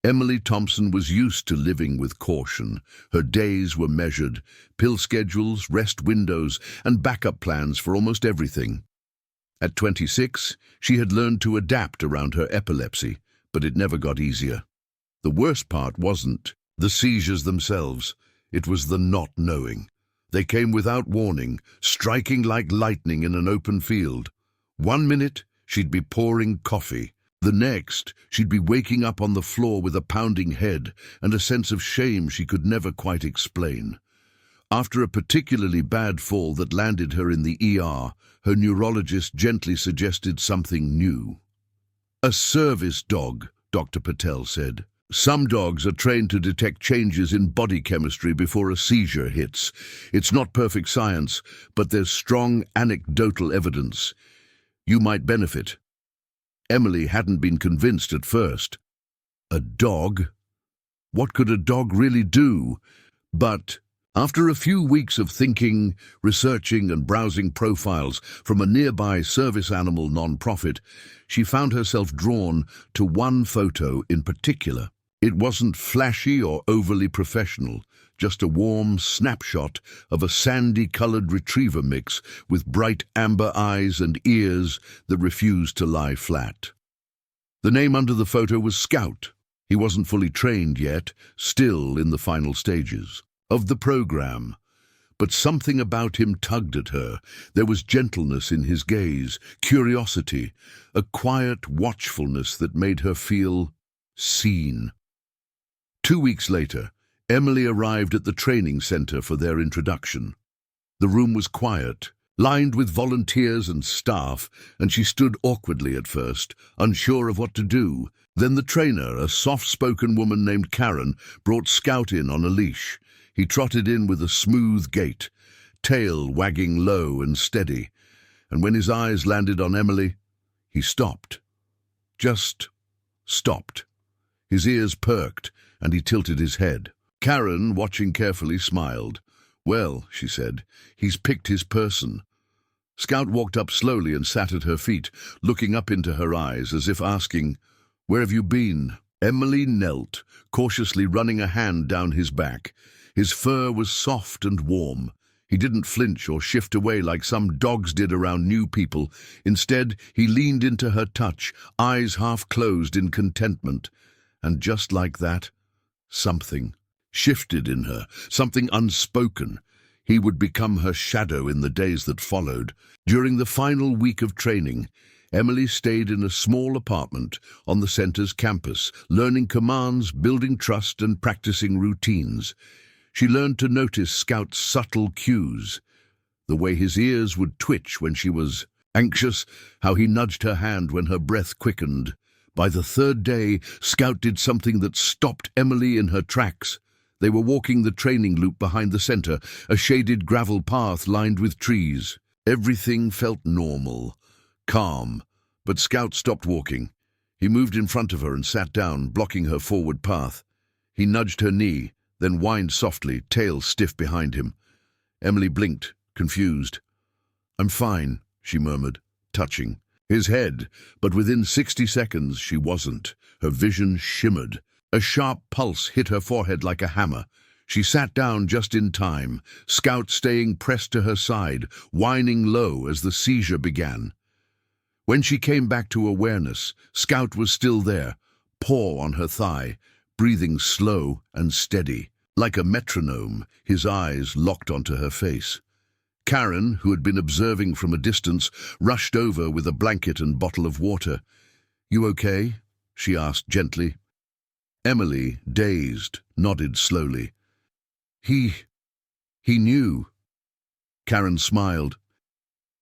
Emily Thompson was used to living with caution. Her days were measured, pill schedules, rest windows, and backup plans for almost everything. At 26, she had learned to adapt around her epilepsy, but it never got easier. The worst part wasn't the seizures themselves, it was the not knowing. They came without warning, striking like lightning in an open field. 1 minute, she'd be pouring coffee. The next, she'd be waking up on the floor with a pounding head and a sense of shame she could never quite explain. After a particularly bad fall that landed her in the ER, her neurologist gently suggested something new. A service dog, Dr. Patel said. Some dogs are trained to detect changes in body chemistry before a seizure hits. It's not perfect science, but there's strong anecdotal evidence. You might benefit. Emily hadn't been convinced at first. A dog? What could a dog really do? But after a few weeks of thinking, researching and browsing profiles from a nearby service animal non-profit, she found herself drawn to one photo in particular. It wasn't flashy or overly professional, just a warm snapshot of a sandy-colored retriever mix with bright amber eyes and ears that refused to lie flat. The name under the photo was Scout. He wasn't fully trained yet, still in the final stages of the program. But something about him tugged at her. There was gentleness in his gaze, curiosity, a quiet watchfulness that made her feel seen. 2 weeks later, Emily arrived at the training center for their introduction. The room was quiet, lined with volunteers and staff, and she stood awkwardly at first, unsure of what to do. Then the trainer, a soft-spoken woman named Karen, brought Scout in on a leash. He trotted in with a smooth gait, tail wagging low and steady, and when his eyes landed on Emily, he stopped. Just stopped. His ears perked, and he tilted his head. Karen, watching carefully, smiled. "Well," she said, "he's picked his person." Scout walked up slowly and sat at her feet, looking up into her eyes as if asking, "Where have you been?" Emily knelt, cautiously running a hand down his back. His fur was soft and warm. He didn't flinch or shift away like some dogs did around new people. Instead, he leaned into her touch, eyes half closed in contentment. And just like that, something shifted in her, something unspoken. He would become her shadow in the days that followed. During the final week of training, Emily stayed in a small apartment on the center's campus, learning commands, building trust, and practicing routines. She learned to notice Scout's subtle cues, the way his ears would twitch when she was anxious, how he nudged her hand when her breath quickened. By the third day, Scout did something that stopped Emily in her tracks. They were walking the training loop behind the center, a shaded gravel path lined with trees. Everything felt normal, calm, but Scout stopped walking. He moved in front of her and sat down, blocking her forward path. He nudged her knee, then whined softly, tail stiff behind him. Emily blinked, confused. "I'm fine," she murmured, touching his head, but within 60 seconds she wasn't. Her vision shimmered. A sharp pulse hit her forehead like a hammer. She sat down just in time, Scout staying pressed to her side, whining low as the seizure began. When she came back to awareness, Scout was still there, paw on her thigh, breathing slow and steady. Like a metronome, his eyes locked onto her face. Karen, who had been observing from a distance, rushed over with a blanket and bottle of water. "You okay?" she asked gently. Emily, dazed, nodded slowly. He knew." Karen smiled.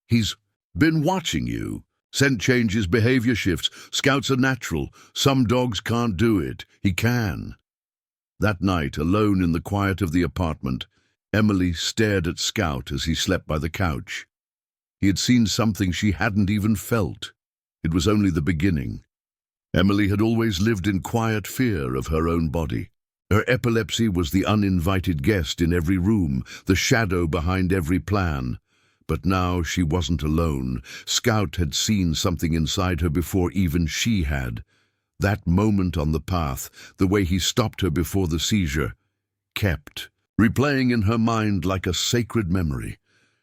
"He's been watching you. Scent changes, behavior shifts. Scouts are natural. Some dogs can't do it. He can." That night, alone in the quiet of the apartment, Emily stared at Scout as he slept by the couch. He had seen something she hadn't even felt. It was only the beginning. Emily had always lived in quiet fear of her own body. Her epilepsy was the uninvited guest in every room, the shadow behind every plan. But now she wasn't alone. Scout had seen something inside her before even she had. That moment on the path, the way he stopped her before the seizure, kept replaying in her mind like a sacred memory.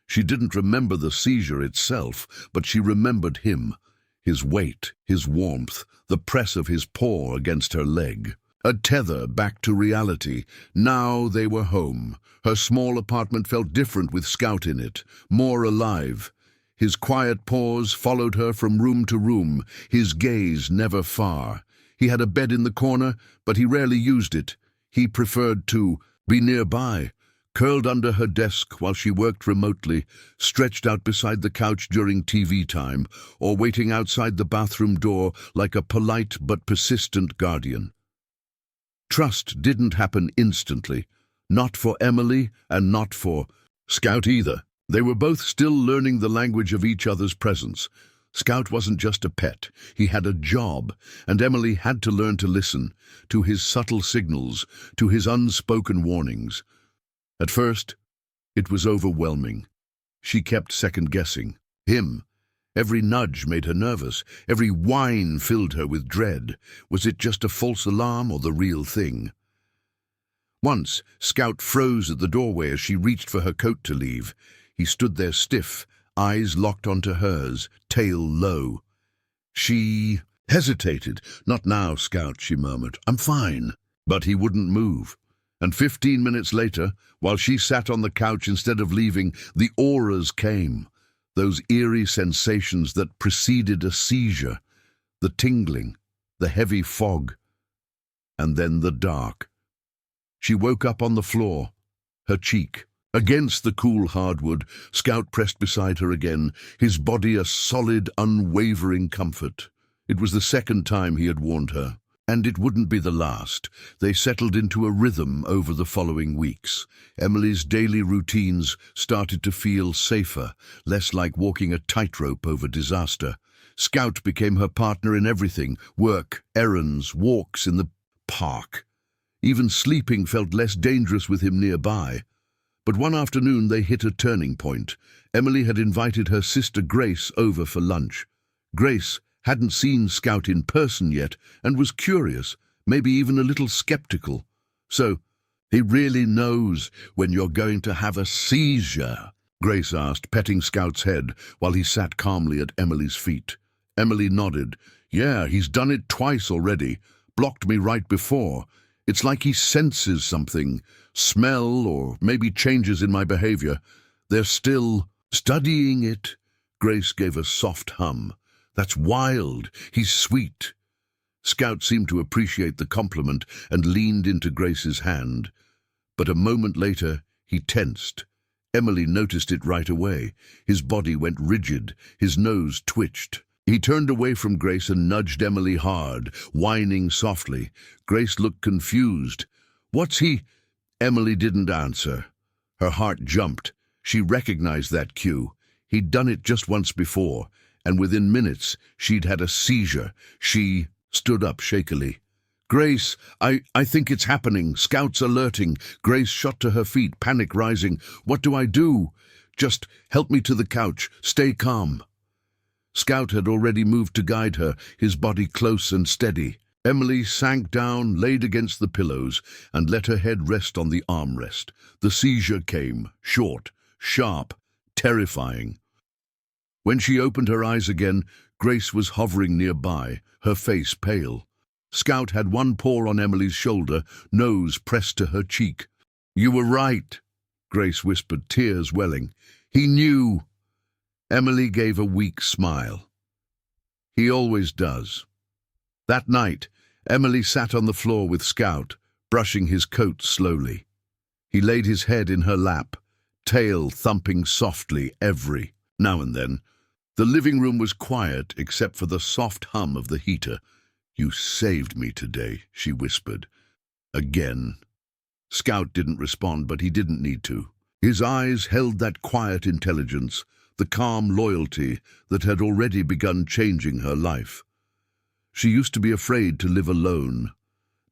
She didn't remember the seizure itself, but she remembered him, his weight, his warmth, the press of his paw against her leg. A tether back to reality. Now they were home. Her small apartment felt different with Scout in it, more alive. His quiet paws followed her from room to room, his gaze never far. He had a bed in the corner, but he rarely used it. He preferred to be nearby, curled under her desk while she worked remotely, stretched out beside the couch during TV time, or waiting outside the bathroom door like a polite but persistent guardian. Trust didn't happen instantly, not for Emily and not for Scout either. They were both still learning the language of each other's presence. Scout wasn't just a pet, he had a job, and Emily had to learn to listen, to his subtle signals, to his unspoken warnings. At first, it was overwhelming. She kept second-guessing him. Every nudge made her nervous, every whine filled her with dread. Was it just a false alarm or the real thing? Once, Scout froze at the doorway as she reached for her coat to leave. He stood there stiff, eyes locked onto hers, tail low. She hesitated. "Not now, Scout," she murmured. "I'm fine." But he wouldn't move. And 15 minutes later, while she sat on the couch instead of leaving, the auras came. Those eerie sensations that preceded a seizure. The tingling, the heavy fog, and then the dark. She woke up on the floor, her cheek against the cool hardwood. Scout pressed beside her again, his body a solid, unwavering comfort. It was the second time he had warned her, and it wouldn't be the last. They settled into a rhythm over the following weeks. Emily's daily routines started to feel safer, less like walking a tightrope over disaster. Scout became her partner in everything: work, errands, walks in the park. Even sleeping felt less dangerous with him nearby. But one afternoon they hit a turning point. Emily had invited her sister Grace over for lunch. Grace hadn't seen Scout in person yet and was curious, maybe even a little skeptical. "So, he really knows when you're going to have a seizure?" Grace asked, petting Scout's head while he sat calmly at Emily's feet. Emily nodded. "Yeah, he's done it twice already. Blocked me right before. It's like he senses something, smell or maybe changes in my behavior. They're still studying it." Grace gave a soft hum. "That's wild. He's sweet." Scout seemed to appreciate the compliment and leaned into Grace's hand. But a moment later, he tensed. Emily noticed it right away. His body went rigid, his nose twitched. He turned away from Grace and nudged Emily hard, whining softly. Grace looked confused. "What's he—" Emily didn't answer. Her heart jumped. She recognized that cue. He'd done it just once before, and within minutes she'd had a seizure. She stood up shakily. "Grace, I think it's happening. Scout's alerting." Grace shot to her feet, panic rising. "What do I do?" "Just help me to the couch. Stay calm." Scout had already moved to guide her, his body close and steady. Emily sank down, laid against the pillows, and let her head rest on the armrest. The seizure came, short, sharp, terrifying. When she opened her eyes again, Grace was hovering nearby, her face pale. Scout had one paw on Emily's shoulder, nose pressed to her cheek. "You were right," Grace whispered, tears welling. "He knew." Emily gave a weak smile. "He always does." That night, Emily sat on the floor with Scout, brushing his coat slowly. He laid his head in her lap, tail thumping softly every now and then. The living room was quiet except for the soft hum of the heater. "You saved me today," she whispered. Again. Scout didn't respond, but he didn't need to. His eyes held that quiet intelligence, the calm loyalty that had already begun changing her life. She used to be afraid to live alone.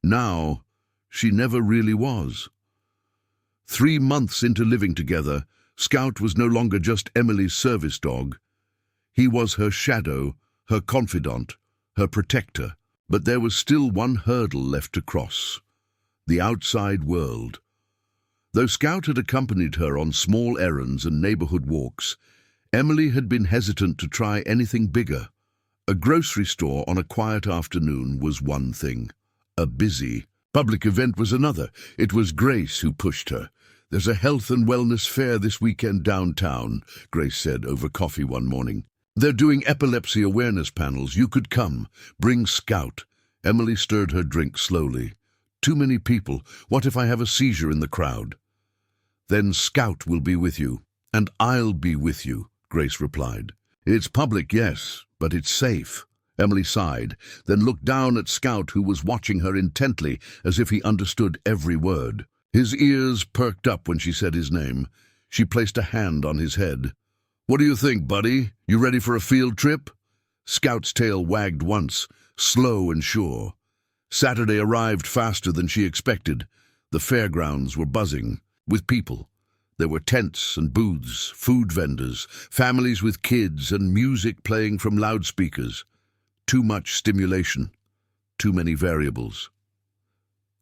Now, she never really was. 3 months into living together, Scout was no longer just Emily's service dog. He was her shadow, her confidant, her protector. But there was still one hurdle left to cross: the outside world. Though Scout had accompanied her on small errands and neighborhood walks, Emily had been hesitant to try anything bigger. A grocery store on a quiet afternoon was one thing. A busy public event was another. It was Grace who pushed her. "There's a health and wellness fair this weekend downtown," Grace said over coffee one morning. "They're doing epilepsy awareness panels. You could come. Bring Scout." Emily stirred her drink slowly. "Too many people. What if I have a seizure in the crowd?" "Then Scout will be with you. And I'll be with you," Grace replied. "It's public, yes, but it's safe." Emily sighed, then looked down at Scout, who was watching her intently, as if he understood every word. His ears perked up when she said his name. She placed a hand on his head. "What do you think, buddy? You ready for a field trip?" Scout's tail wagged once, slow and sure. Saturday arrived faster than she expected. The fairgrounds were buzzing with people. There were tents and booths, food vendors, families with kids, and music playing from loudspeakers. Too much stimulation, too many variables.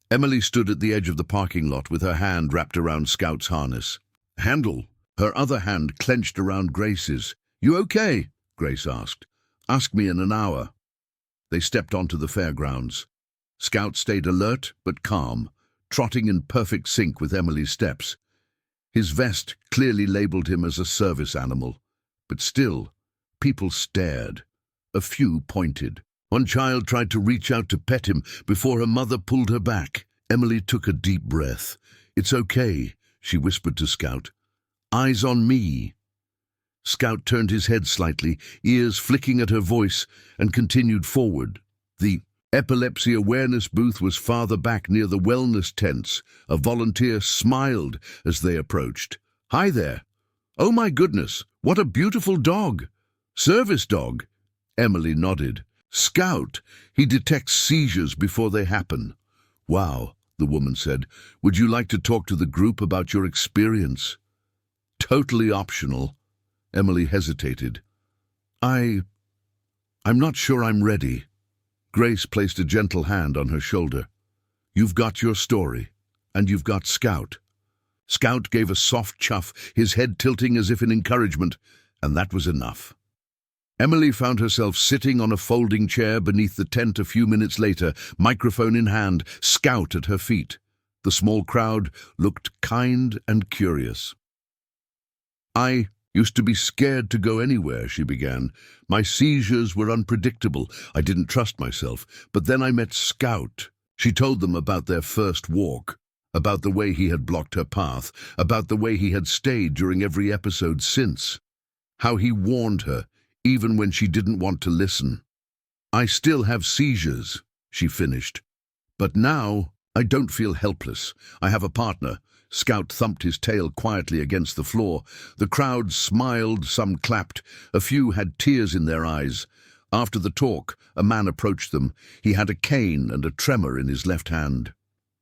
Emily stood at the edge of the parking lot with her hand wrapped around Scout's harness. "Handle." Her other hand clenched around Grace's. "You okay?" Grace asked. "Ask me in an hour." They stepped onto the fairgrounds. Scout stayed alert but calm, trotting in perfect sync with Emily's steps. His vest clearly labeled him as a service animal, but still, people stared. A few pointed. One child tried to reach out to pet him before her mother pulled her back. Emily took a deep breath. "It's okay," she whispered to Scout. "Eyes on me." Scout turned his head slightly, ears flicking at her voice, and continued forward. The epilepsy awareness booth was farther back near the wellness tents. A volunteer smiled as they approached. "Hi there." "Oh my goodness, what a beautiful dog." "Service dog." Emily nodded. "Scout, he detects seizures before they happen." "Wow," the woman said. "Would you like to talk to the group about your experience?" "Totally optional." Emily hesitated. I'm not sure I'm ready." Grace placed a gentle hand on her shoulder. "You've got your story, and you've got Scout." Scout gave a soft chuff, his head tilting as if in encouragement, and that was enough. Emily found herself sitting on a folding chair beneath the tent a few minutes later, microphone in hand, Scout at her feet. The small crowd looked kind and curious. "I used to be scared to go anywhere," she began. "My seizures were unpredictable. I didn't trust myself. But then I met Scout." She told them about their first walk, about the way he had blocked her path, about the way he had stayed during every episode since, how he warned her, even when she didn't want to listen. "I still have seizures," she finished. "But now I don't feel helpless. I have a partner." Scout thumped his tail quietly against the floor. The crowd smiled, some clapped. A few had tears in their eyes. After the talk, a man approached them. He had a cane and a tremor in his left hand.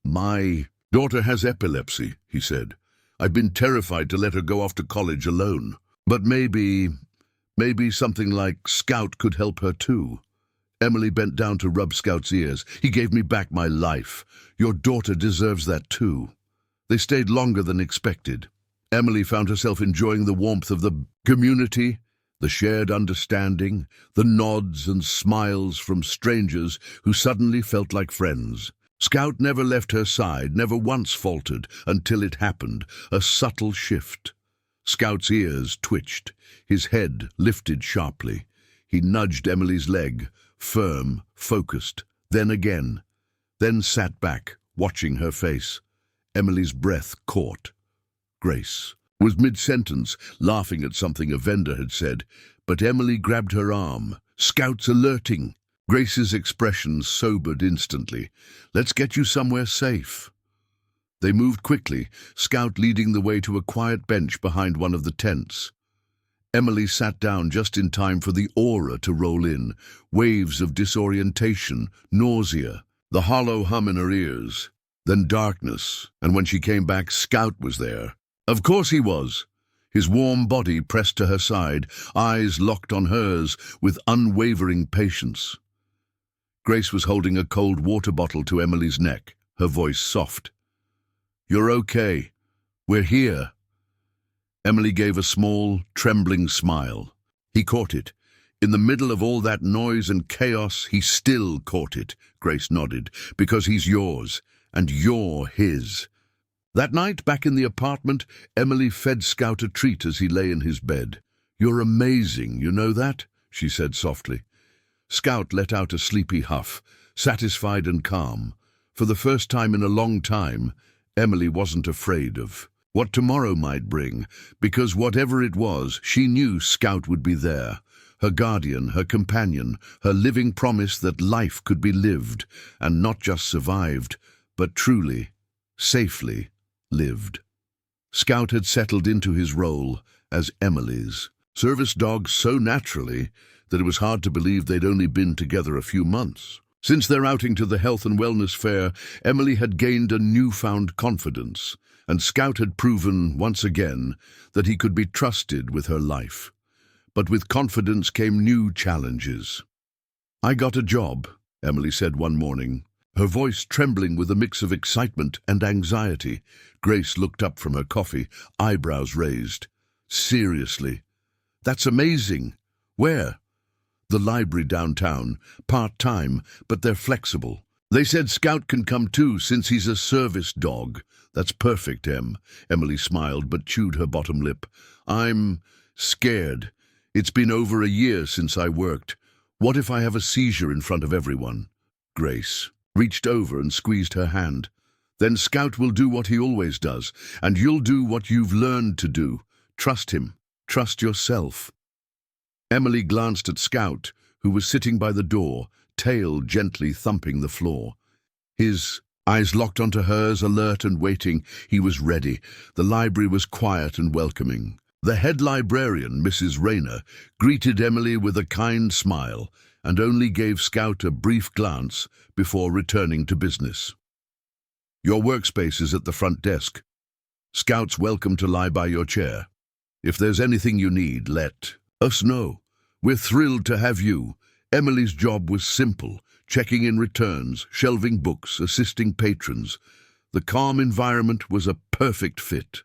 "My daughter has epilepsy," he said. "I've been terrified to let her go off to college alone. But maybe something like Scout could help her too." Emily bent down to rub Scout's ears. "He gave me back my life. Your daughter deserves that too." They stayed longer than expected. Emily found herself enjoying the warmth of the community, the shared understanding, the nods and smiles from strangers who suddenly felt like friends. Scout never left her side, never once faltered, until it happened, a subtle shift. Scout's ears twitched, his head lifted sharply. He nudged Emily's leg, firm, focused, then again, then sat back, watching her face. Emily's breath caught. Grace was mid-sentence, laughing at something a vendor had said, but Emily grabbed her arm. "Scout's alerting." Grace's expression sobered instantly. "Let's get you somewhere safe." They moved quickly, Scout leading the way to a quiet bench behind one of the tents. Emily sat down just in time for the aura to roll in, waves of disorientation, nausea, the hollow hum in her ears, then darkness, and when she came back, Scout was there. Of course he was. His warm body pressed to her side, eyes locked on hers with unwavering patience. Grace was holding a cold water bottle to Emily's neck, her voice soft. "You're okay. We're here." Emily gave a small, trembling smile. He caught it. In the middle of all that noise and chaos, he still caught it, Grace nodded, because he's yours, and you're his. That night, back in the apartment, Emily fed Scout a treat as he lay in his bed. "You're amazing, you know that?" she said softly. Scout let out a sleepy huff, satisfied and calm. For the first time in a long time, Emily wasn't afraid of what tomorrow might bring, because whatever it was, she knew Scout would be there. Her guardian, her companion, her living promise that life could be lived, and not just survived, but truly, safely lived. Scout had settled into his role as Emily's service dog so naturally that it was hard to believe they'd only been together a few months. Since their outing to the health and wellness fair, Emily had gained a newfound confidence, and Scout had proven, once again, that he could be trusted with her life. But with confidence came new challenges. "I got a job," Emily said one morning, her voice trembling with a mix of excitement and anxiety. Grace looked up from her coffee, eyebrows raised. "Seriously? That's amazing. Where?" "The library downtown, part-time, but they're flexible. They said Scout can come too, since he's a service dog." "That's perfect, Em." Emily smiled but chewed her bottom lip. "I'm scared. It's been over a year since I worked. What if I have a seizure in front of everyone?" Grace reached over and squeezed her hand. "Then Scout will do what he always does, and you'll do what you've learned to do. Trust him. Trust yourself." Emily glanced at Scout, who was sitting by the door, tail gently thumping the floor. His eyes locked onto hers, alert and waiting. He was ready. The library was quiet and welcoming. The head librarian, Mrs. Rayner, greeted Emily with a kind smile and only gave Scout a brief glance before returning to business. "Your workspace is at the front desk. Scout's welcome to lie by your chair. If there's anything you need, let us know. We're thrilled to have you." Emily's job was simple: checking in returns, shelving books, assisting patrons. The calm environment was a perfect fit.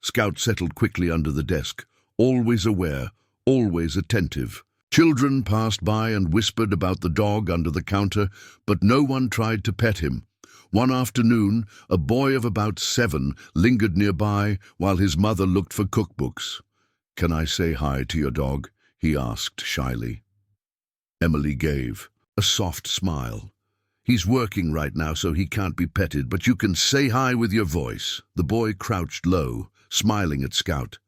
Scout settled quickly under the desk, always aware, always attentive. Children passed by and whispered about the dog under the counter, but no one tried to pet him. One afternoon, a boy of about 7 lingered nearby while his mother looked for cookbooks. "Can I say hi to your dog?" he asked shyly. Emily gave a soft smile. "He's working right now, so he can't be petted, but you can say hi with your voice." The boy crouched low, smiling at Scout.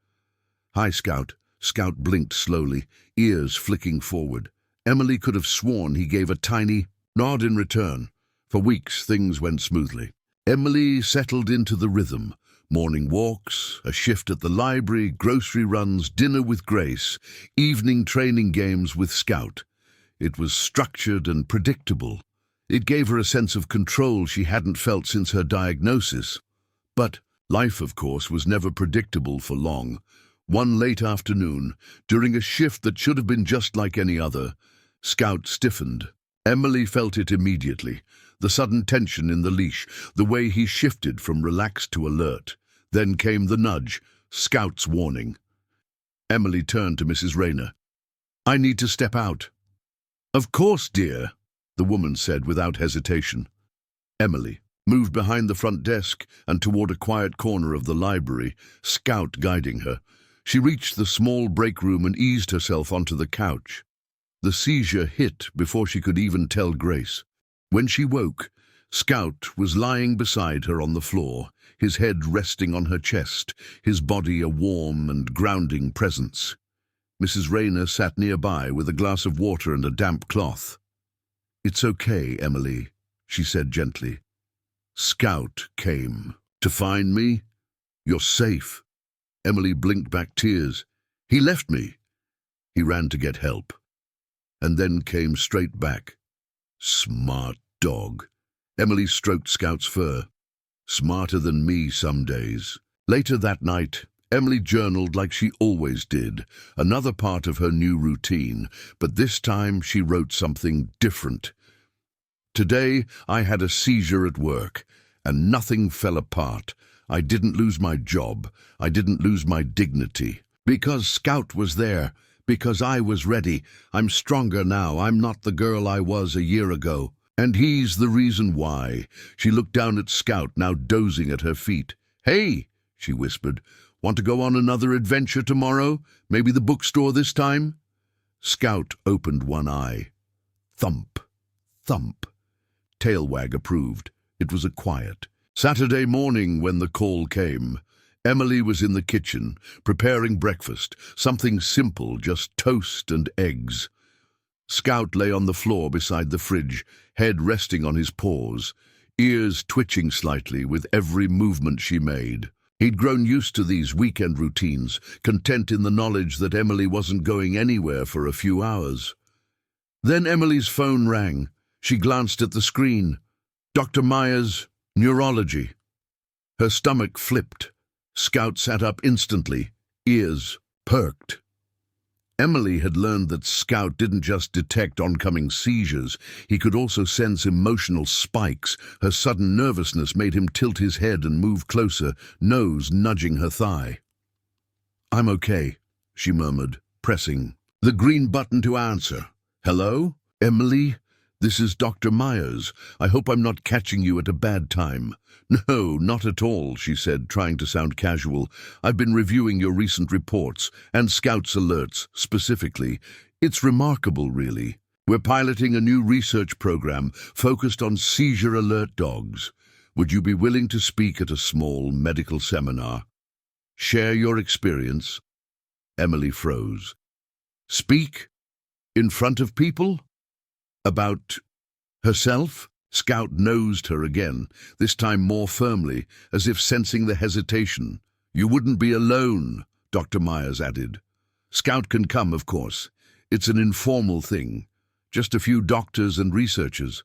"Hi, Scout." Scout blinked slowly, ears flicking forward. Emily could have sworn he gave a tiny nod in return. For weeks, things went smoothly. Emily settled into the rhythm. Morning walks, a shift at the library, grocery runs, dinner with Grace, evening training games with Scout. It was structured and predictable. It gave her a sense of control she hadn't felt since her diagnosis. But life, of course, was never predictable for long. One late afternoon, during a shift that should have been just like any other, Scout stiffened. Emily felt it immediately. The sudden tension in the leash, the way he shifted from relaxed to alert. Then came the nudge, Scout's warning. Emily turned to Mrs. Rayner. "I need to step out." "Of course, dear," the woman said without hesitation. Emily moved behind the front desk and toward a quiet corner of the library, Scout guiding her. She reached the small break room and eased herself onto the couch. The seizure hit before she could even tell Grace. When she woke, Scout was lying beside her on the floor, his head resting on her chest, his body a warm and grounding presence. Mrs. Rayner sat nearby with a glass of water and a damp cloth. "It's okay, Emily," she said gently. "Scout came to find me. You're safe." Emily blinked back tears. "He left me." "He ran to get help, and then came straight back." "Smart dog." Emily stroked Scout's fur. "Smarter than me some days." Later that night, Emily journaled like she always did, another part of her new routine, but this time she wrote something different. Today, I had a seizure at work, and nothing fell apart. I didn't lose my job. I didn't lose my dignity. Because Scout was there. Because I was ready. I'm stronger now. I'm not the girl I was a year ago. And he's the reason why. She looked down at Scout, now dozing at her feet. "Hey," she whispered, "want to go on another adventure tomorrow? Maybe the bookstore this time?" Scout opened one eye. Thump, thump. Tailwag approved. It was a quiet Saturday morning when the call came. Emily was in the kitchen, preparing breakfast, something simple, just toast and eggs. Scout lay on the floor beside the fridge, head resting on his paws, ears twitching slightly with every movement she made. He'd grown used to these weekend routines, content in the knowledge that Emily wasn't going anywhere for a few hours. Then Emily's phone rang. She glanced at the screen. Dr. Myers, neurology. Her stomach flipped. Scout sat up instantly, ears perked. Emily had learned that Scout didn't just detect oncoming seizures, he could also sense emotional spikes. Her sudden nervousness made him tilt his head and move closer, nose nudging her thigh. "I'm okay," she murmured, pressing the green button to answer. "Hello? Emily? This is Dr. Myers. I hope I'm not catching you at a bad time." "No, not at all," she said, trying to sound casual. "I've been reviewing your recent reports, and Scout's alerts, specifically. It's remarkable, really. We're piloting a new research program focused on seizure alert dogs. Would you be willing to speak at a small medical seminar? Share your experience?" Emily froze. "Speak? In front of people? About herself?" Scout nosed her again, this time more firmly, as if sensing the hesitation. "You wouldn't be alone," Dr. Myers added. "Scout can come, of course. It's an informal thing. Just a few doctors and researchers.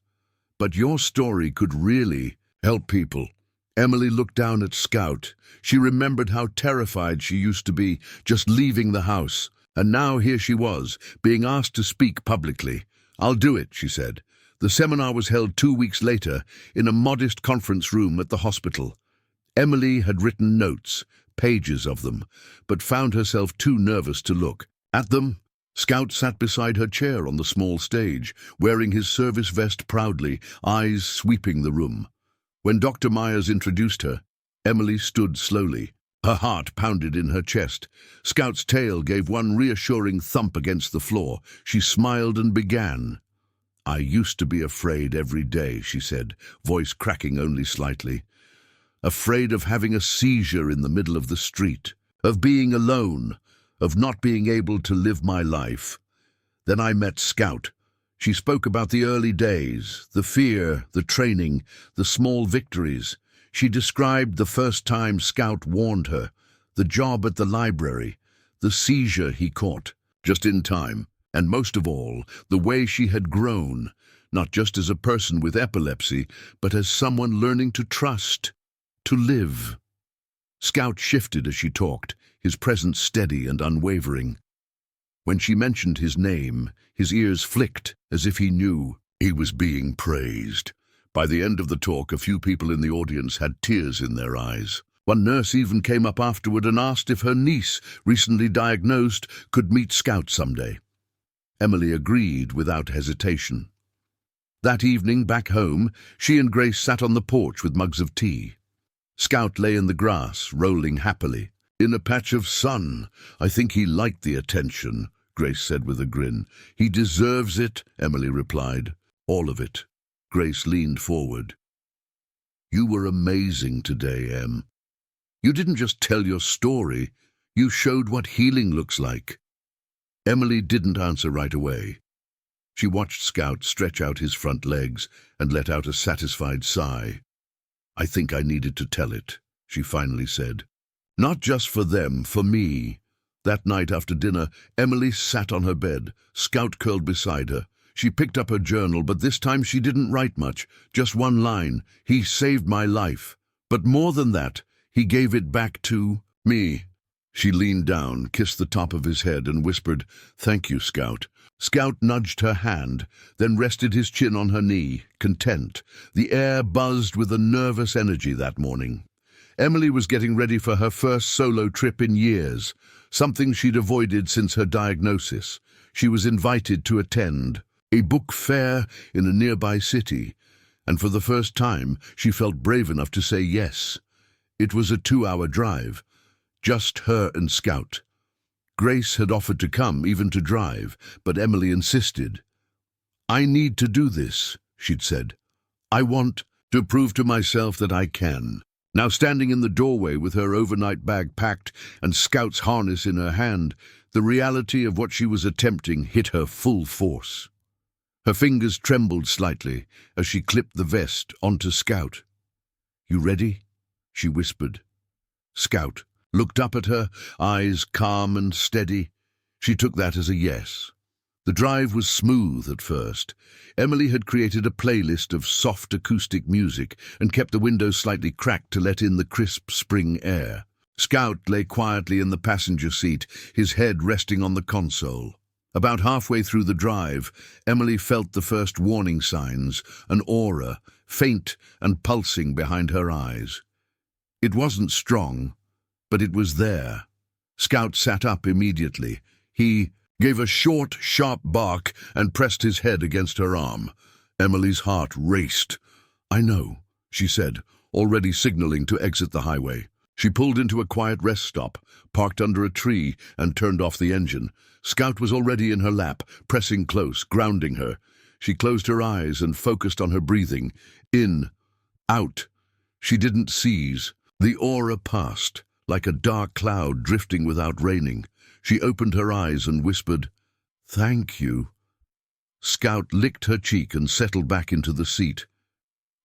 But your story could really help people." Emily looked down at Scout. She remembered how terrified she used to be just leaving the house. And now here she was, being asked to speak publicly. "I'll do it," she said. The seminar was held 2 weeks later in a modest conference room at the hospital. Emily had written notes, pages of them, but found herself too nervous to look at them. Scout sat beside her chair on the small stage, wearing his service vest proudly, eyes sweeping the room. When Dr. Myers introduced her, Emily stood slowly. Her heart pounded in her chest. Scout's tail gave one reassuring thump against the floor. She smiled and began. "I used to be afraid every day," she said, voice cracking only slightly. "Afraid of having a seizure in the middle of the street, of being alone, of not being able to live my life. Then I met Scout." She spoke about the early days, the fear, the training, the small victories. She described the first time Scout warned her, the job at the library, the seizure he caught, just in time, and most of all, the way she had grown, not just as a person with epilepsy, but as someone learning to trust, to live. Scout shifted as she talked, his presence steady and unwavering. When she mentioned his name, his ears flicked as if he knew he was being praised. By the end of the talk, a few people in the audience had tears in their eyes. One nurse even came up afterward and asked if her niece, recently diagnosed, could meet Scout someday. Emily agreed without hesitation. That evening, back home, she and Grace sat on the porch with mugs of tea. Scout lay in the grass, rolling happily. "In a patch of sun. I think he liked the attention," Grace said with a grin. "He deserves it," Emily replied. "All of it." Grace leaned forward. "You were amazing today, Em. You didn't just tell your story, you showed what healing looks like." Emily didn't answer right away. She watched Scout stretch out his front legs and let out a satisfied sigh. "I think I needed to tell it," she finally said. "Not just for them, for me." That night after dinner, Emily sat on her bed, Scout curled beside her. She picked up her journal, but this time she didn't write much, just one line. "He saved my life. But more than that, he gave it back to me." She leaned down, kissed the top of his head, and whispered, "Thank you, Scout." Scout nudged her hand, then rested his chin on her knee, content. The air buzzed with a nervous energy that morning. Emily was getting ready for her first solo trip in years, something she'd avoided since her diagnosis. She was invited to attend a book fair in a nearby city, and for the first time she felt brave enough to say yes. It was a 2-hour drive, just her and Scout. Grace had offered to come, even to drive, but Emily insisted. "I need to do this," she'd said. "I want to prove to myself that I can." Now standing in the doorway with her overnight bag packed and Scout's harness in her hand, the reality of what she was attempting hit her full force. Her fingers trembled slightly as she clipped the vest onto Scout. "You ready?" she whispered. Scout looked up at her, eyes calm and steady. She took that as a yes. The drive was smooth at first. Emily had created a playlist of soft acoustic music and kept the windows slightly cracked to let in the crisp spring air. Scout lay quietly in the passenger seat, his head resting on the console. About halfway through the drive, Emily felt the first warning signs, an aura, faint and pulsing behind her eyes. It wasn't strong, but it was there. Scout sat up immediately. He gave a short, sharp bark and pressed his head against her arm. Emily's heart raced. "I know," she said, already signaling to exit the highway. She pulled into a quiet rest stop, parked under a tree, and turned off the engine. Scout was already in her lap, pressing close, grounding her. She closed her eyes and focused on her breathing. In, out. She didn't seize. The aura passed, like a dark cloud drifting without raining. She opened her eyes and whispered, "Thank you." Scout licked her cheek and settled back into the seat.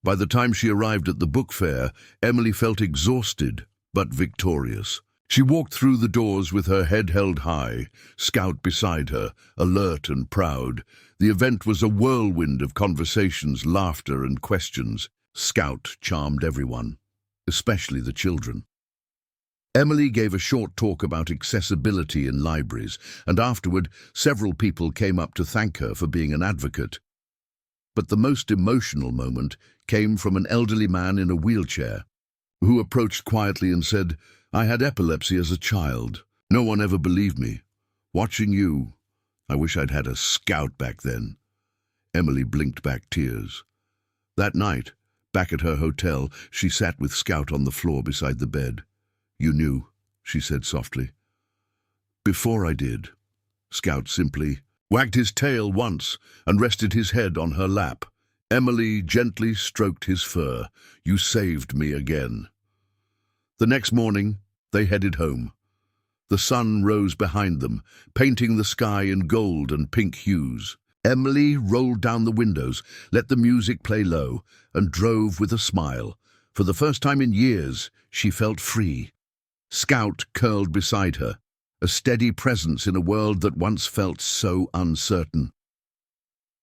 By the time she arrived at the book fair, Emily felt exhausted, but victorious. She walked through the doors with her head held high, Scout beside her, alert and proud. The event was a whirlwind of conversations, laughter, and questions. Scout charmed everyone, especially the children. Emily gave a short talk about accessibility in libraries, and afterward several people came up to thank her for being an advocate. But the most emotional moment came from an elderly man in a wheelchair, who approached quietly and said, "I had epilepsy as a child. No one ever believed me. Watching you, I wish I'd had a Scout back then." Emily blinked back tears. That night, back at her hotel, she sat with Scout on the floor beside the bed. "You knew," she said softly. "Before I did." Scout simply wagged his tail once and rested his head on her lap. Emily gently stroked his fur. "You saved me again." The next morning, they headed home. The sun rose behind them, painting the sky in gold and pink hues. Emily rolled down the windows, let the music play low, and drove with a smile. For the first time in years, she felt free. Scout curled beside her, a steady presence in a world that once felt so uncertain.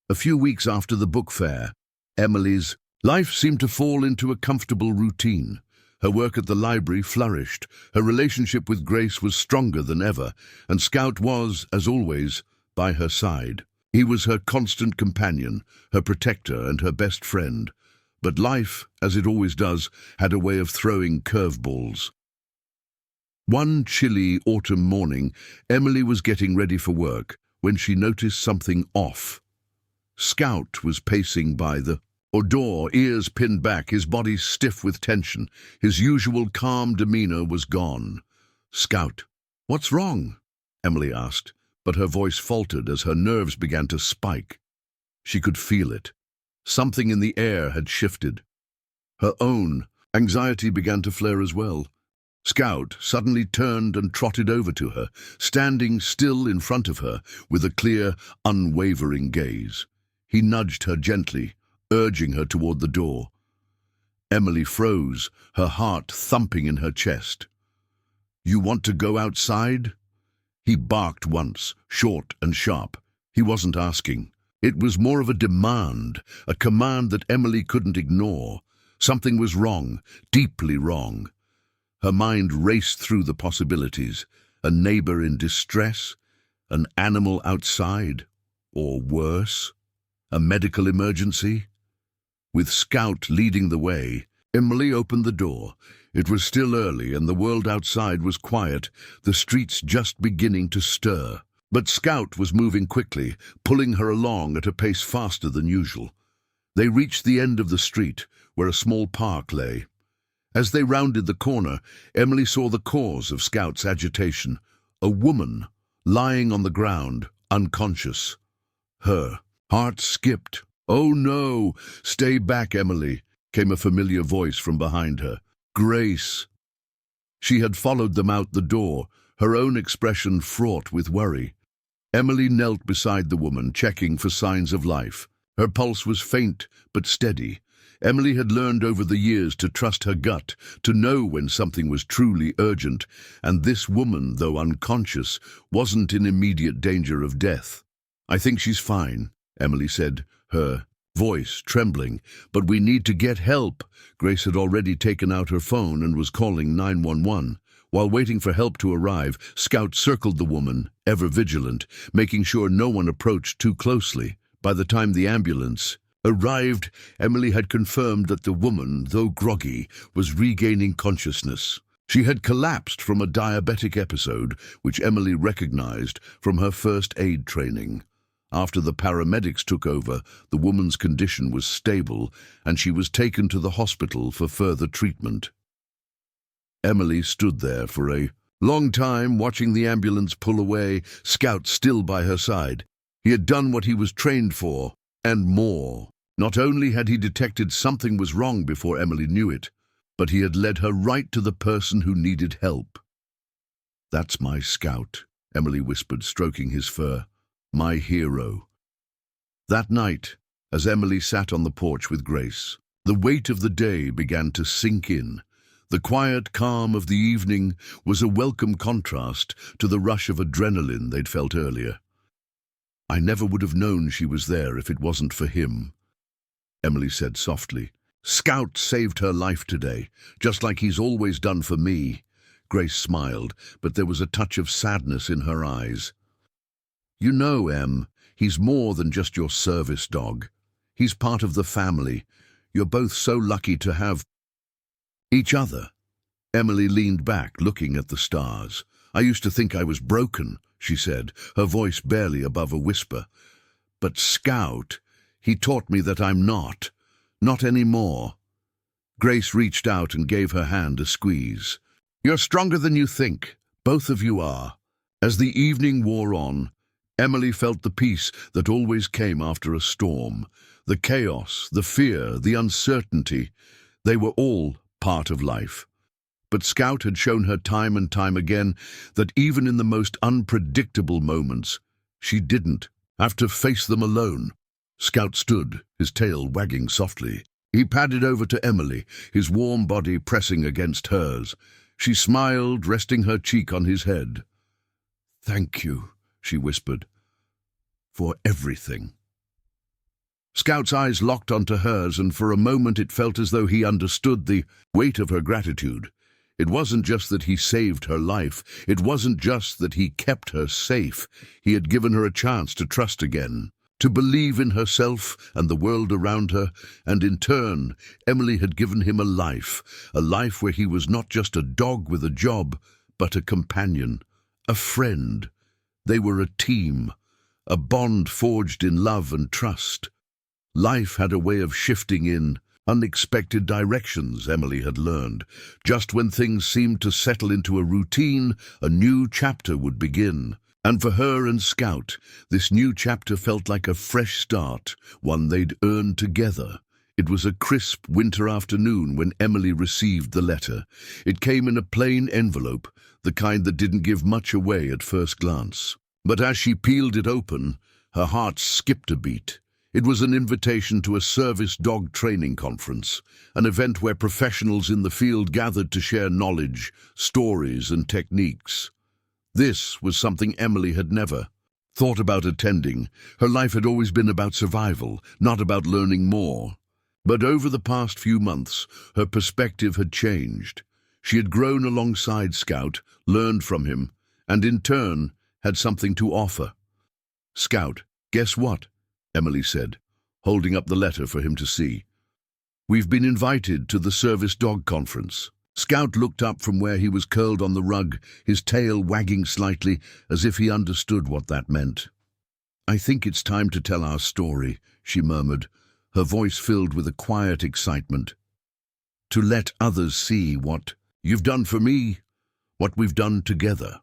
A few weeks after the book fair, Emily's life seemed to fall into a comfortable routine. Her work at the library flourished, her relationship with Grace was stronger than ever, and Scout was, as always, by her side. He was her constant companion, her protector and her best friend. But life, as it always does, had a way of throwing curveballs. One chilly autumn morning, Emily was getting ready for work when she noticed something off. Scout was pacing by the door, ears pinned back, his body stiff with tension. His usual calm demeanor was gone. "Scout, what's wrong?" Emily asked, but her voice faltered as her nerves began to spike. She could feel it. Something in the air had shifted. Her own anxiety began to flare as well. Scout suddenly turned and trotted over to her, standing still in front of her with a clear, unwavering gaze. He nudged her gently, urging her toward the door. Emily froze, her heart thumping in her chest. "You want to go outside?" He barked once, short and sharp. He wasn't asking. It was more of a demand, a command that Emily couldn't ignore. Something was wrong, deeply wrong. Her mind raced through the possibilities. A neighbor in distress, an animal outside, or worse, a medical emergency. With Scout leading the way, Emily opened the door. It was still early and the world outside was quiet, the streets just beginning to stir. But Scout was moving quickly, pulling her along at a pace faster than usual. They reached the end of the street, where a small park lay. As they rounded the corner, Emily saw the cause of Scout's agitation. A woman, lying on the ground, unconscious. Her heart skipped. "Oh no! Stay back, Emily," came a familiar voice from behind her. Grace. She had followed them out the door, her own expression fraught with worry. Emily knelt beside the woman, checking for signs of life. Her pulse was faint but steady. Emily had learned over the years to trust her gut, to know when something was truly urgent, and this woman, though unconscious, wasn't in immediate danger of death. "I think she's fine," Emily said, her voice trembling. "But we need to get help." Grace had already taken out her phone and was calling 911. While waiting for help to arrive, Scout circled the woman, ever vigilant, making sure no one approached too closely. By the time the ambulance arrived, Emily had confirmed that the woman, though groggy, was regaining consciousness. She had collapsed from a diabetic episode, which Emily recognized from her first aid training. After the paramedics took over, the woman's condition was stable, and she was taken to the hospital for further treatment. Emily stood there for a long time, watching the ambulance pull away, Scout still by her side. He had done what he was trained for, and more. Not only had he detected something was wrong before Emily knew it, but he had led her right to the person who needed help. "That's my Scout," Emily whispered, stroking his fur. "My hero." That night, as Emily sat on the porch with Grace, the weight of the day began to sink in. The quiet calm of the evening was a welcome contrast to the rush of adrenaline they'd felt earlier. "I never would have known she was there if it wasn't for him," Emily said softly. "Scout saved her life today, just like he's always done for me." Grace smiled, but there was a touch of sadness in her eyes. "You know, Em, he's more than just your service dog. He's part of the family. You're both so lucky to have each other." Emily leaned back, looking at the stars. "I used to think I was broken," she said, her voice barely above a whisper. "But Scout, he taught me that I'm not anymore." Grace reached out and gave her hand a squeeze. "You're stronger than you think. Both of you are." As the evening wore on, Emily felt the peace that always came after a storm. The chaos, the fear, the uncertainty, they were all part of life. But Scout had shown her time and time again that even in the most unpredictable moments, she didn't have to face them alone. Scout stood, his tail wagging softly. He padded over to Emily, his warm body pressing against hers. She smiled, resting her cheek on his head. "Thank you," she whispered, "for everything." Scout's eyes locked onto hers, and for a moment it felt as though he understood the weight of her gratitude. It wasn't just that he saved her life. It wasn't just that he kept her safe. He had given her a chance to trust again, to believe in herself and the world around her, and in turn, Emily had given him a life where he was not just a dog with a job, but a companion, a friend. They were a team, a bond forged in love and trust. Life had a way of shifting in unexpected directions, Emily had learned. Just when things seemed to settle into a routine, a new chapter would begin. And for her and Scout, this new chapter felt like a fresh start, one they'd earned together. It was a crisp winter afternoon when Emily received the letter. It came in a plain envelope, the kind that didn't give much away at first glance. But as she peeled it open, her heart skipped a beat. It was an invitation to a service dog training conference, an event where professionals in the field gathered to share knowledge, stories, and techniques. This was something Emily had never thought about attending. Her life had always been about survival, not about learning more. But over the past few months, her perspective had changed. She had grown alongside Scout, learned from him, and in turn had something to offer. "Scout, guess what?" Emily said, holding up the letter for him to see. "We've been invited to the service dog conference." Scout looked up from where he was curled on the rug, his tail wagging slightly as if he understood what that meant. "I think it's time to tell our story," she murmured, her voice filled with a quiet excitement. "To let others see what you've done for me, what we've done together."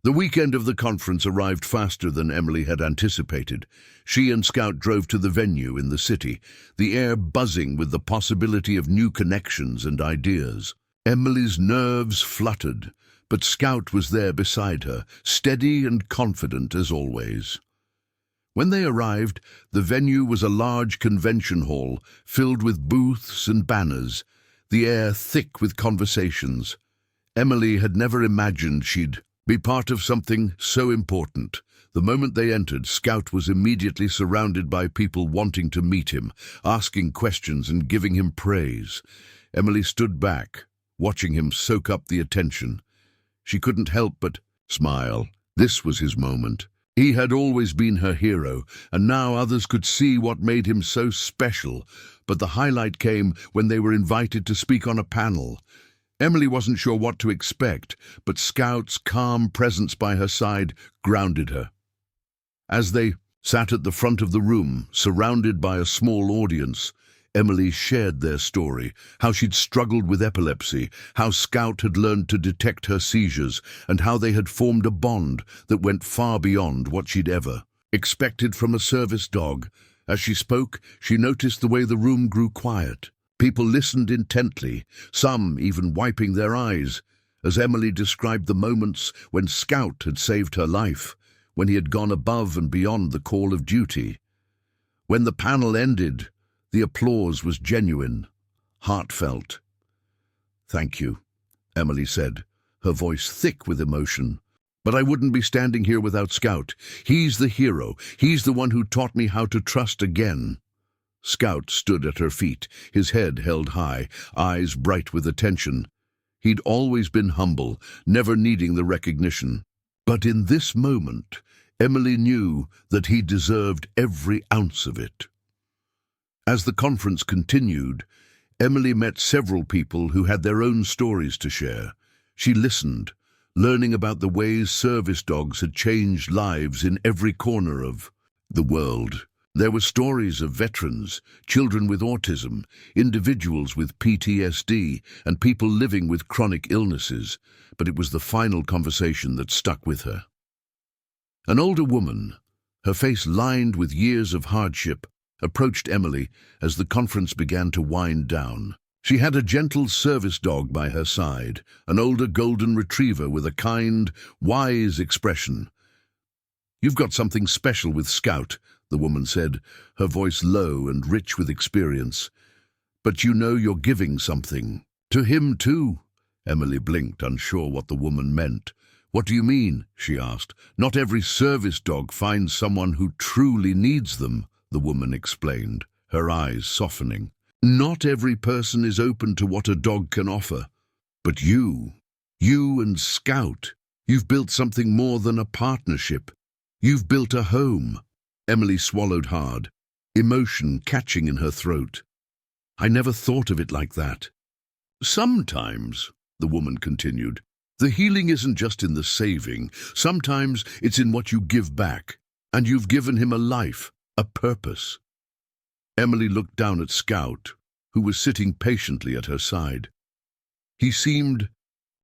The weekend of the conference arrived faster than Emily had anticipated. She and Scout drove to the venue in the city, the air buzzing with the possibility of new connections and ideas. Emily's nerves fluttered, but Scout was there beside her, steady and confident as always. When they arrived, the venue was a large convention hall filled with booths and banners, the air thick with conversations. Emily had never imagined she'd be part of something so important. The moment they entered, Scout was immediately surrounded by people wanting to meet him, asking questions and giving him praise. Emily stood back, watching him soak up the attention. She couldn't help but smile. This was his moment. He had always been her hero, and now others could see what made him so special. But the highlight came when they were invited to speak on a panel. Emily wasn't sure what to expect, but Scout's calm presence by her side grounded her. As they sat at the front of the room, surrounded by a small audience, Emily shared their story, how she'd struggled with epilepsy, how Scout had learned to detect her seizures, and how they had formed a bond that went far beyond what she'd ever expected from a service dog. As she spoke, she noticed the way the room grew quiet. People listened intently, some even wiping their eyes, as Emily described the moments when Scout had saved her life, when he had gone above and beyond the call of duty. When the panel ended, the applause was genuine, heartfelt. "Thank you," Emily said, her voice thick with emotion. "But I wouldn't be standing here without Scout. He's the hero. He's the one who taught me how to trust again." Scout stood at her feet, his head held high, eyes bright with attention. He'd always been humble, never needing the recognition. But in this moment, Emily knew that he deserved every ounce of it. As the conference continued, Emily met several people who had their own stories to share. She listened, learning about the ways service dogs had changed lives in every corner of the world. There were stories of veterans, children with autism, individuals with PTSD, and people living with chronic illnesses, but it was the final conversation that stuck with her. An older woman, her face lined with years of hardship, approached Emily as the conference began to wind down. She had a gentle service dog by her side, an older golden retriever with a kind, wise expression. "You've got something special with Scout," the woman said, her voice low and rich with experience. "But you know you're giving something to him too." Emily blinked, unsure what the woman meant. "What do you mean?" she asked. "Not every service dog finds someone who truly needs them," the woman explained, her eyes softening. "Not every person is open to what a dog can offer. But you and Scout, you've built something more than a partnership. You've built a home." Emily swallowed hard, emotion catching in her throat. "I never thought of it like that." "Sometimes," the woman continued, "the healing isn't just in the saving. Sometimes it's in what you give back. And you've given him a life, a purpose." Emily looked down at Scout, who was sitting patiently at her side. He seemed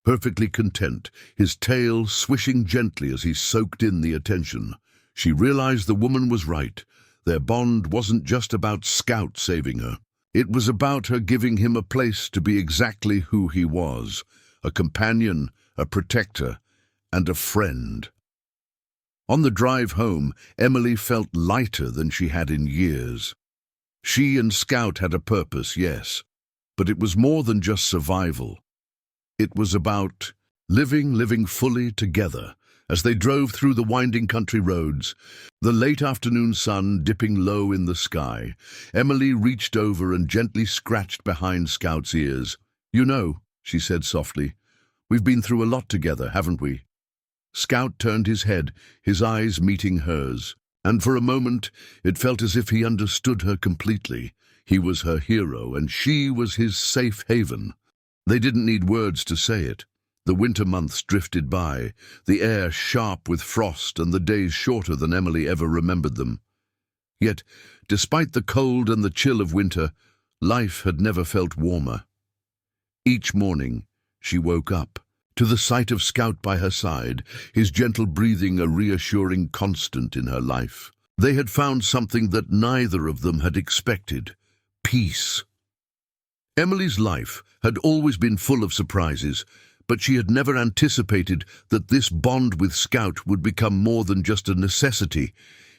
perfectly content, his tail swishing gently as he soaked in the attention. She realized the woman was right. Their bond wasn't just about Scout saving her. It was about her giving him a place to be exactly who he was, a companion, a protector, and a friend. On the drive home, Emily felt lighter than she had in years. She and Scout had a purpose, yes, but it was more than just survival. It was about living fully together. As they drove through the winding country roads, the late afternoon sun dipping low in the sky, Emily reached over and gently scratched behind Scout's ears. "You know, she said softly. "We've been through a lot together, haven't we?" Scout turned his head, his eyes meeting hers, and for a moment it felt as if he understood her completely. He was her hero, and she was his safe haven. They didn't need words to say it. The winter months drifted by, the air sharp with frost and the days shorter than Emily ever remembered them. Yet, despite the cold and the chill of winter, life had never felt warmer. Each morning, she woke up, to the sight of Scout by her side, his gentle breathing a reassuring constant in her life. They had found something that neither of them had expected: peace. Emily's life had always been full of surprises, but she had never anticipated that this bond with Scout would become more than just a necessity.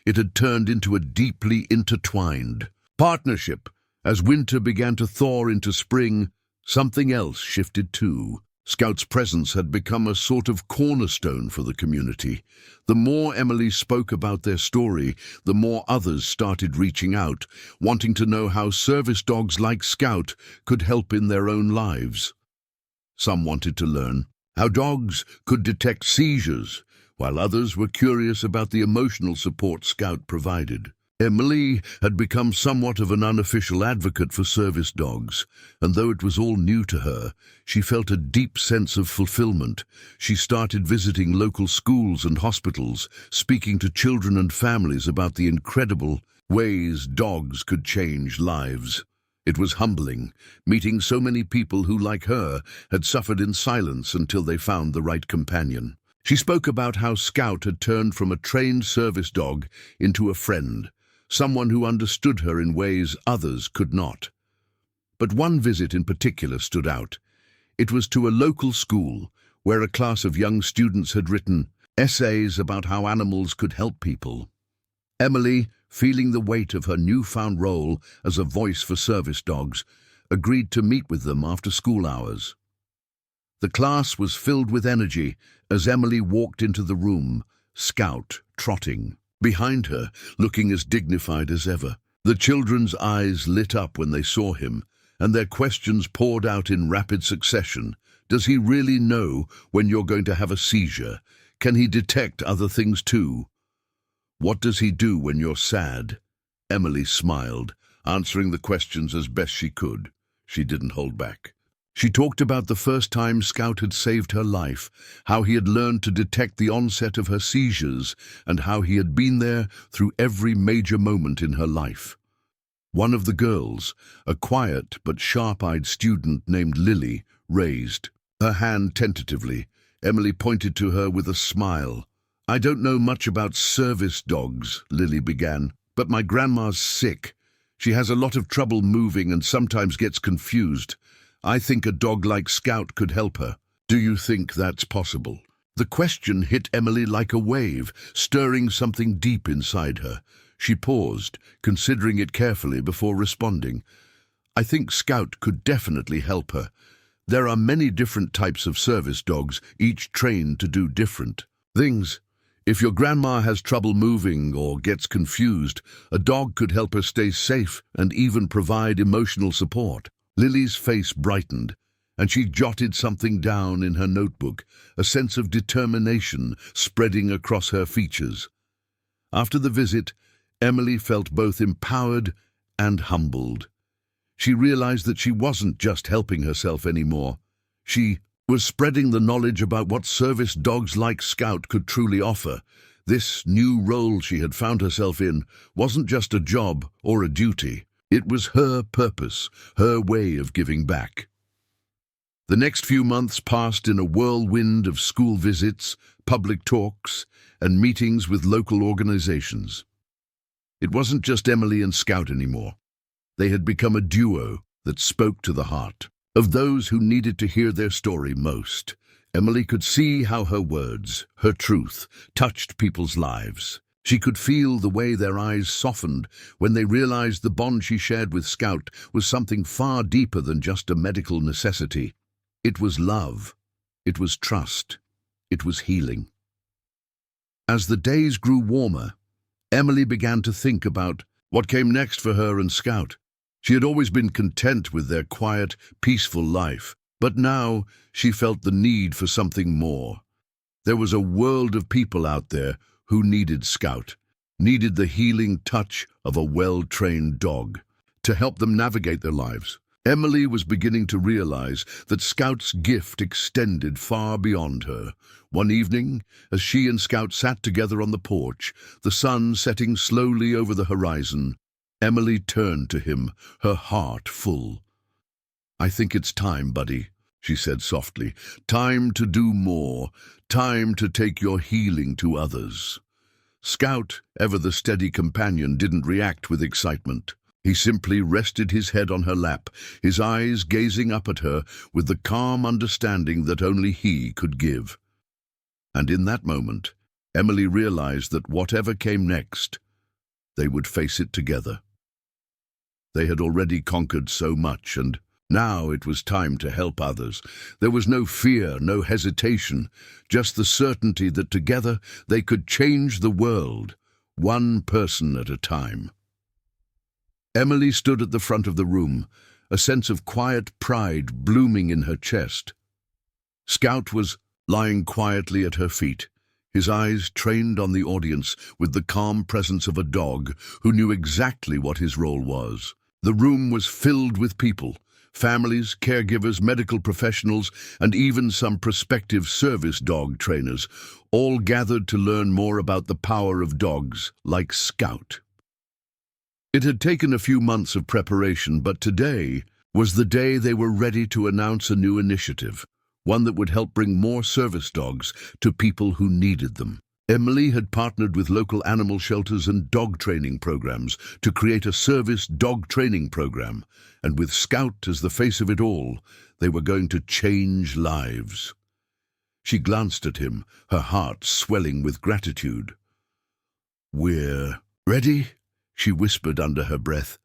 It had turned into a deeply intertwined partnership. As winter began to thaw into spring, something else shifted too. Scout's presence had become a sort of cornerstone for the community. The more Emily spoke about their story, the more others started reaching out, wanting to know how service dogs like Scout could help in their own lives. Some wanted to learn how dogs could detect seizures, while others were curious about the emotional support Scout provided. Emily had become somewhat of an unofficial advocate for service dogs, and though it was all new to her, she felt a deep sense of fulfillment. She started visiting local schools and hospitals, speaking to children and families about the incredible ways dogs could change lives. It was humbling, meeting so many people who, like her, had suffered in silence until they found the right companion. She spoke about how Scout had turned from a trained service dog into a friend, someone who understood her in ways others could not. But one visit in particular stood out. It was to a local school, where a class of young students had written essays about how animals could help people. Emily, feeling the weight of her newfound role as a voice for service dogs, agreed to meet with them after school hours. The class was filled with energy as Emily walked into the room, Scout trotting behind her, looking as dignified as ever. The children's eyes lit up when they saw him, and their questions poured out in rapid succession. Does he really know when you're going to have a seizure? Can he detect other things too? What does he do when you're sad? Emily smiled, answering the questions as best she could. She didn't hold back. She talked about the first time Scout had saved her life, how he had learned to detect the onset of her seizures, and how he had been there through every major moment in her life. One of the girls, a quiet but sharp-eyed student named Lily, raised her hand tentatively. Emily pointed to her with a smile. "I don't know much about service dogs," Lily began, "but my grandma's sick. She has a lot of trouble moving and sometimes gets confused. I think a dog like Scout could help her. Do you think that's possible?" The question hit Emily like a wave, stirring something deep inside her. She paused, considering it carefully before responding. "I think Scout could definitely help her. There are many different types of service dogs, each trained to do different things. If your grandma has trouble moving or gets confused, a dog could help her stay safe and even provide emotional support." Lily's face brightened, and she jotted something down in her notebook, a sense of determination spreading across her features. After the visit, Emily felt both empowered and humbled. She realized that she wasn't just helping herself anymore. She was spreading the knowledge about what service dogs like Scout could truly offer. This new role she had found herself in wasn't just a job or a duty. It was her purpose, her way of giving back. The next few months passed in a whirlwind of school visits, public talks, and meetings with local organizations. It wasn't just Emily and Scout anymore. They had become a duo that spoke to the heart of those who needed to hear their story most. Emily could see how her words, her truth, touched people's lives. She could feel the way their eyes softened when they realized the bond she shared with Scout was something far deeper than just a medical necessity. It was love. It was trust. It was healing. As the days grew warmer, Emily began to think about what came next for her and Scout. She had always been content with their quiet, peaceful life, But now she felt the need for something more. There was a world of people out there who needed Scout, needed the healing touch of a well-trained dog to help them navigate their lives. Emily was beginning to realize that Scout's gift extended far beyond her. One evening, as she and Scout sat together on the porch, the sun setting slowly over the horizon, Emily turned to him, her heart full. "I think it's time, buddy," she said softly. "Time to do more. Time to take your healing to others." Scout, ever the steady companion, didn't react with excitement. He simply rested his head on her lap, his eyes gazing up at her with the calm understanding that only he could give. And in that moment, Emily realized that whatever came next, they would face it together. They had already conquered so much, and now it was time to help others. There was no fear, no hesitation, just the certainty that together they could change the world, one person at a time. Emily stood at the front of the room, a sense of quiet pride blooming in her chest. Scout was lying quietly at her feet, his eyes trained on the audience with the calm presence of a dog who knew exactly what his role was. The room was filled with people, families, caregivers, medical professionals, and even some prospective service dog trainers, all gathered to learn more about the power of dogs like Scout. It had taken a few months of preparation, but today was the day they were ready to announce a new initiative, one that would help bring more service dogs to people who needed them. Emily had partnered with local animal shelters and dog training programs to create a service dog training program, and with Scout as the face of it all, they were going to change lives. She glanced at him, her heart swelling with gratitude. "We're ready?" she whispered under her breath.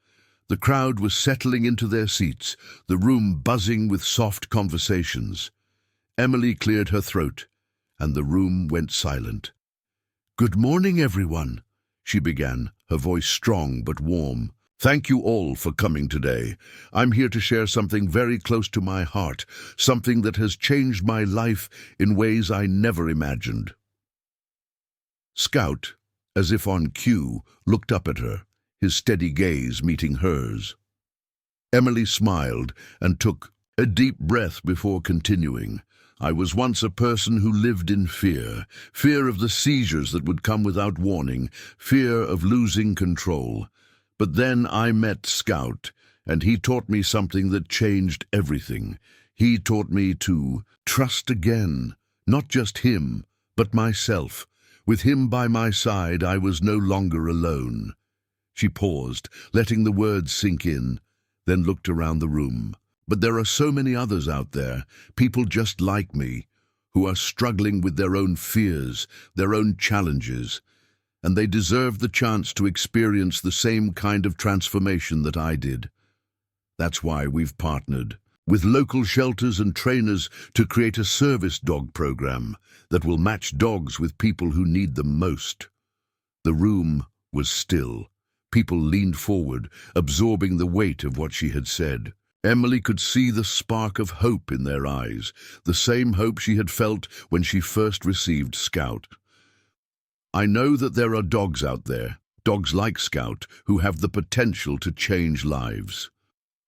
The crowd was settling into their seats, the room buzzing with soft conversations. Emily cleared her throat, and the room went silent. "Good morning, everyone," she began, her voice strong but warm. "Thank you all for coming today. I'm here to share something very close to my heart, something that has changed my life in ways I never imagined." Scout, as if on cue, looked up at her, his steady gaze meeting hers. Emily smiled and took a deep breath before continuing. "I was once a person who lived in fear, fear of the seizures that would come without warning, fear of losing control. But then I met Scout, and he taught me something that changed everything. He taught me to trust again, not just him, but myself. With him by my side, I was no longer alone." She paused, letting the words sink in, then looked around the room. "But there are so many others out there, people just like me, who are struggling with their own fears, their own challenges, and they deserve the chance to experience the same kind of transformation that I did. That's why we've partnered with local shelters and trainers to create a service dog program that will match dogs with people who need them most." The room was still. People leaned forward, absorbing the weight of what she had said. Emily could see the spark of hope in their eyes, the same hope she had felt when she first received Scout. "I know that there are dogs out there, dogs like Scout, who have the potential to change lives.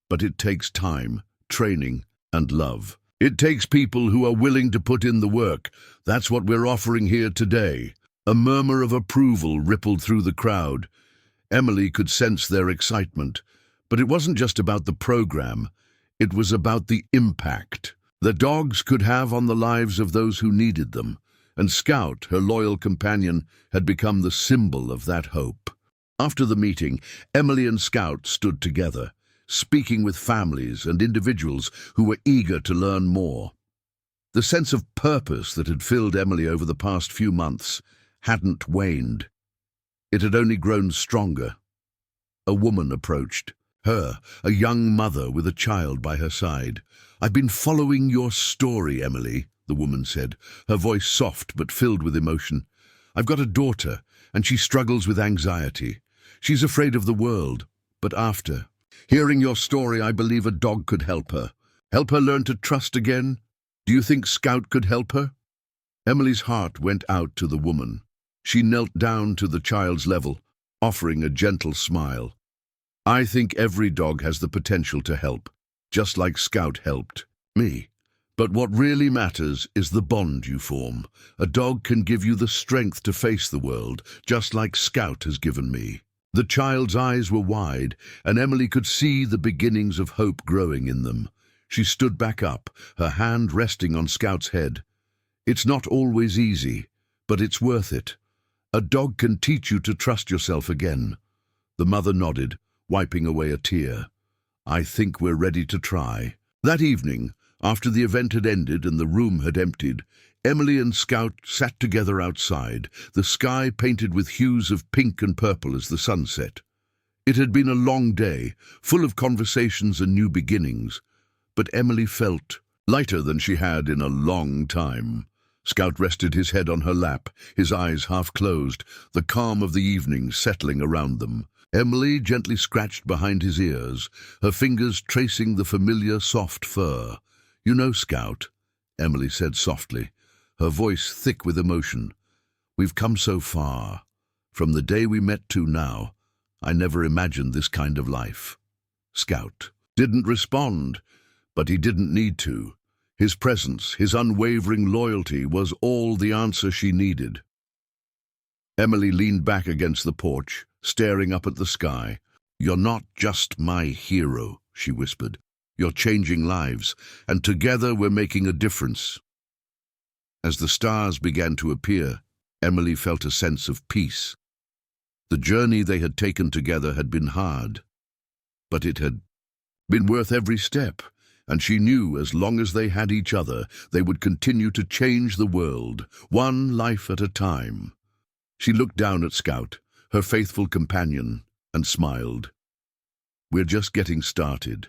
But it takes time, training, and love. It takes people who are willing to put in the work. That's what we're offering here today." A murmur of approval rippled through the crowd. Emily could sense their excitement. But it wasn't just about the program. It was about the impact the dogs could have on the lives of those who needed them. And Scout, her loyal companion, had become the symbol of that hope. After the meeting, Emily and Scout stood together, speaking with families and individuals who were eager to learn more. The sense of purpose that had filled Emily over the past few months hadn't waned. It had only grown stronger. A woman approached. Her, a young mother with a child by her side. "I've been following your story, Emily," the woman said, her voice soft but filled with emotion. "I've got a daughter, and she struggles with anxiety. She's afraid of the world, but after hearing your story, I believe a dog could help her. Help her learn to trust again? Do you think Scout could help her? Emily's heart went out to the woman. She knelt down to the child's level, offering a gentle smile. I think every dog has the potential to help, just like Scout helped me. But what really matters is the bond you form. A dog can give you the strength to face the world, just like Scout has given me. The child's eyes were wide, and Emily could see the beginnings of hope growing in them. She stood back up, her hand resting on Scout's head. It's not always easy, but it's worth it. A dog can teach you to trust yourself again. The mother nodded, wiping away a tear. I think we're ready to try. That evening, after the event had ended and the room had emptied, Emily and Scout sat together outside, the sky painted with hues of pink and purple as the sun set. It had been a long day, full of conversations and new beginnings, but Emily felt lighter than she had in a long time. Scout rested his head on her lap, his eyes half closed, the calm of the evening settling around them. Emily gently scratched behind his ears, her fingers tracing the familiar soft fur. You know, Scout, Emily said softly, her voice thick with emotion. We've come so far. From the day we met to now, I never imagined this kind of life. Scout didn't respond, but he didn't need to. His presence, his unwavering loyalty was all the answer she needed. Emily leaned back against the porch, staring up at the sky. You're not just my hero, she whispered. You're changing lives, and together we're making a difference. As the stars began to appear, Emily felt a sense of peace. The journey they had taken together had been hard, but it had been worth every step, and she knew as long as they had each other, they would continue to change the world, one life at a time. She looked down at Scout, her faithful companion, and smiled. We're just getting started.